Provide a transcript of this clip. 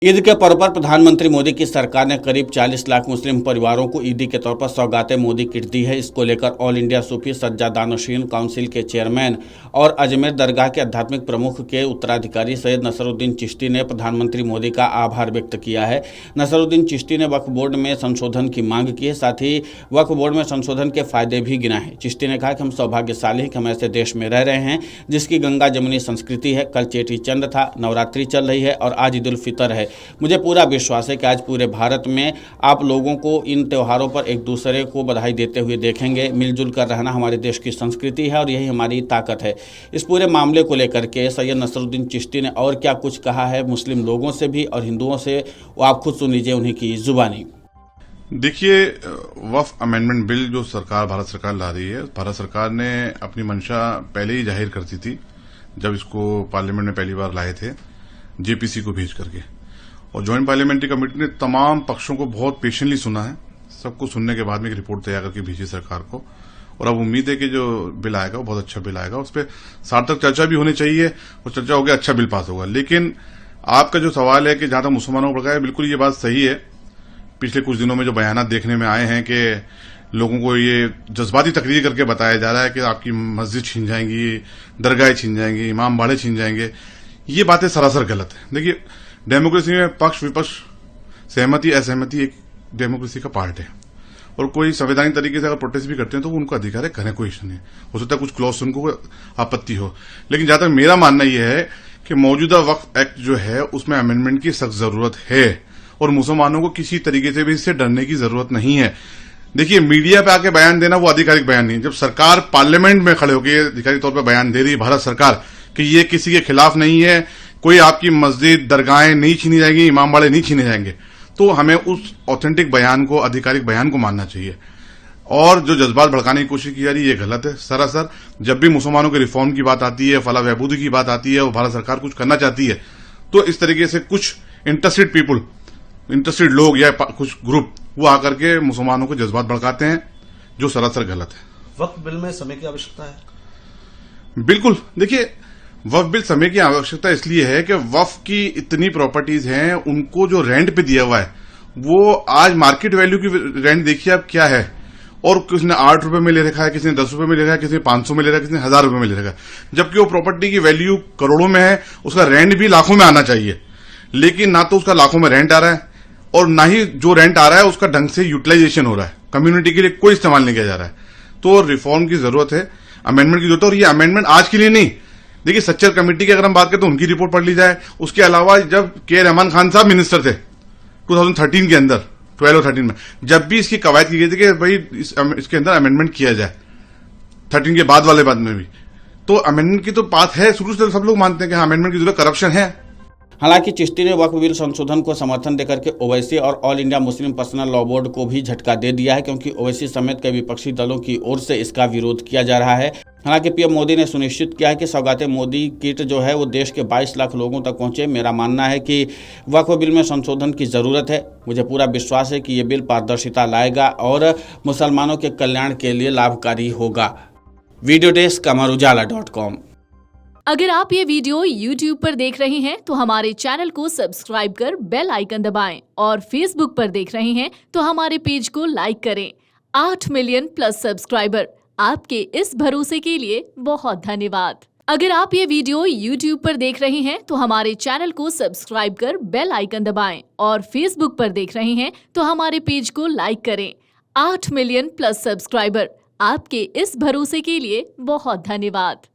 ईद के पर्व पर प्रधानमंत्री मोदी की सरकार ने करीब 40 लाख मुस्लिम परिवारों को ईदी के तौर पर सौगात मोदी किट दी है। इसको लेकर ऑल इंडिया सूफी सज्जादानशीन काउंसिल के चेयरमैन और अजमेर दरगाह के आध्यात्मिक प्रमुख के उत्तराधिकारी सैयद नसरुद्दीन चिश्ती ने प्रधानमंत्री मोदी का आभार व्यक्त किया है। नसरुद्दीन चिश्ती ने वक्फ बोर्ड में संशोधन की मांग की है, साथ ही वक्फ बोर्ड में संशोधन के फायदे भी गिनाए हैं। चिश्ती ने कहा कि हम सौभाग्यशाली हैं कि हम ऐसे देश में रह रहे हैं जिसकी गंगा जमुनी संस्कृति है। कल चेटी चंद था, नवरात्रि चल रही है और आज ईद उल फितर है। मुझे पूरा विश्वास है कि आज पूरे भारत में आप लोगों को इन त्योहारों पर एक दूसरे को बधाई देते हुए देखेंगे। मिलजुल कर रहना हमारे देश की संस्कृति है और यही हमारी ताकत है। इस पूरे मामले को लेकर के सैयद नसरुद्दीन चिश्ती ने और क्या कुछ कहा है मुस्लिम लोगों से भी और हिंदुओं से, वो आप खुद सुन लीजिए उन्हीं की जुबानी। देखिए, वक्फ अमेंडमेंट बिल जो भारत सरकार ला रही है, भारत सरकार ने अपनी मंशा पहले ही जाहिर कर दी थी जब इसको पार्लियामेंट में पहली बार लाए थे जेपीसी को भेज करके। और ज्वाइंट पार्लियामेंट्री कमेटी ने तमाम पक्षों को बहुत पेशेंटली सुना है। सबको सुनने के बाद में एक रिपोर्ट तैयार करके भेजी सरकार को। और अब उम्मीद है कि जो बिल आएगा वो बहुत अच्छा बिल आएगा। उस पर सार्थक चर्चा भी होनी चाहिए और चर्चा होकर अच्छा बिल पास होगा। लेकिन आपका जो सवाल है कि जहां तक मुसलमानों को भड़काया, बिल्कुल ये बात सही है। पिछले कुछ दिनों में जो बयान देखने में आए हैं कि लोगों को ये जज्बाती तकरीर करके बताया जा रहा है कि आपकी मस्जिद छीन जाएंगी, दरगाहें छीन जाएंगी, इमाम बाड़े छीन जाएंगे, ये बातें सरासर गलत है। देखिए, डेमोक्रेसी में पक्ष विपक्ष, सहमति असहमति एक डेमोक्रेसी का पार्ट है। और कोई संवैधानिक तरीके से अगर प्रोटेस्ट भी करते हैं तो उनका अधिकार है, करें, कोई इश्यू नहीं। हो सकता है कुछ क्लॉज से उनको आपत्ति हो, लेकिन जहां तक मेरा मानना यह है कि मौजूदा वक्फ एक्ट जो है उसमें अमेंडमेंट की सख्त जरूरत है और मुसलमानों को किसी तरीके से भी इससे डरने की जरूरत नहीं है। देखिए, मीडिया पे आके बयान देना वो आधिकारिक बयान नहीं। जब सरकार पार्लियामेंट में खड़े होकर आधिकारिक तौर पर बयान दे रही है भारत सरकार कि ये किसी के खिलाफ नहीं है, कोई आपकी मस्जिद दरगाहें नहीं छीनी जाएंगी, इमाम बाड़े नहीं छीने जाएंगे, तो हमें उस ऑथेंटिक बयान को, आधिकारिक बयान को मानना चाहिए। और जो जज्बात भड़काने की कोशिश की जा रही है ये गलत है सरासर। जब भी मुसलमानों के रिफॉर्म की बात आती है, फलाह बहबूदी की बात आती है और भारत सरकार कुछ करना चाहती है, तो इस तरीके से कुछ इंटरेस्टेड पीपुल, इंटरेस्टेड लोग या कुछ ग्रुप वो आकर के मुसलमानों को जज्बात भड़काते हैं, जो सरासर गलत है। वक्फ बिल में समय की आवश्यकता है? बिल्कुल। देखिए, वक्फ बिल समय की आवश्यकता इसलिए है कि वक्फ की इतनी प्रॉपर्टीज हैं, उनको जो रेंट पे दिया हुआ है वो आज मार्केट वैल्यू की रेंट देखिए आप क्या है। और किसी ने 8 रुपए में ले रखा है, किसी ने 10 रुपए में ले रखा है, किसी ने 500 में ले रखा है, किसी ने 1000 रुपए में ले रखा है, जबकि वो प्रॉपर्टी की वैल्यू करोड़ों में है। उसका रेंट भी लाखों में आना चाहिए, लेकिन ना तो उसका लाखों में रेंट आ रहा है और ना ही जो रेंट आ रहा है उसका ढंग से यूटिलाइजेशन हो रहा है। कम्युनिटी के लिए कोई इस्तेमाल नहीं किया जा रहा है। तो रिफॉर्म की जरूरत है, अमेंडमेंट की जरूरत है। और ये अमेंडमेंट आज के लिए नहीं। देखिए, सच्चर कमेटी की अगर हम बात करें तो उनकी रिपोर्ट पढ़ ली जाए। उसके अलावा जब के रहमान खान साहब मिनिस्टर थे 2013 के अंदर, 12 और 13 में, जब भी इसकी कवायद की गई थी कि भाई इसके अंदर अमेंडमेंट किया जाए, 13 के बाद वाले बाद में भी, तो अमेंडमेंट की तो बात है। शुरू से सब लोग मानते हैं कि हाँ, अमेंडमेंट की जरूरत, करप्शन है। हालांकि चिश्ती ने वक्फ बिल संशोधन को समर्थन देकर के ओवैसी और all India Muslim personal law board को भी झटका दे दिया है, क्योंकि ओवैसी समेत कई विपक्षी दलों की ओर से इसका विरोध किया जा रहा है। हालांकि पीएम मोदी ने सुनिश्चित किया है कि सौगात मोदी किट जो है वो देश के 22 लाख लोगों तक पहुंचे। मेरा मानना है कि वक्फ बिल में संशोधन की जरूरत है। मुझे पूरा विश्वास है कि ये बिल पारदर्शिता लाएगा और मुसलमानों के कल्याण के लिए लाभकारी होगा। वीडियो डेस्क अमरउजाला.com। अगर आप ये वीडियो YouTube पर देख रहे हैं तो हमारे चैनल को सब्सक्राइब कर बेल आइकन दबाएं और Facebook पर देख रहे हैं तो हमारे पेज को लाइक करें। 8 मिलियन प्लस सब्सक्राइबर, आपके इस भरोसे के लिए बहुत धन्यवाद। अगर आप ये वीडियो YouTube पर देख रहे हैं तो हमारे चैनल को सब्सक्राइब कर बेल आइकन दबाएं और Facebook पर देख रहे हैं तो हमारे पेज को लाइक करें। 8 मिलियन प्लस सब्सक्राइबर, आपके इस भरोसे के लिए बहुत धन्यवाद।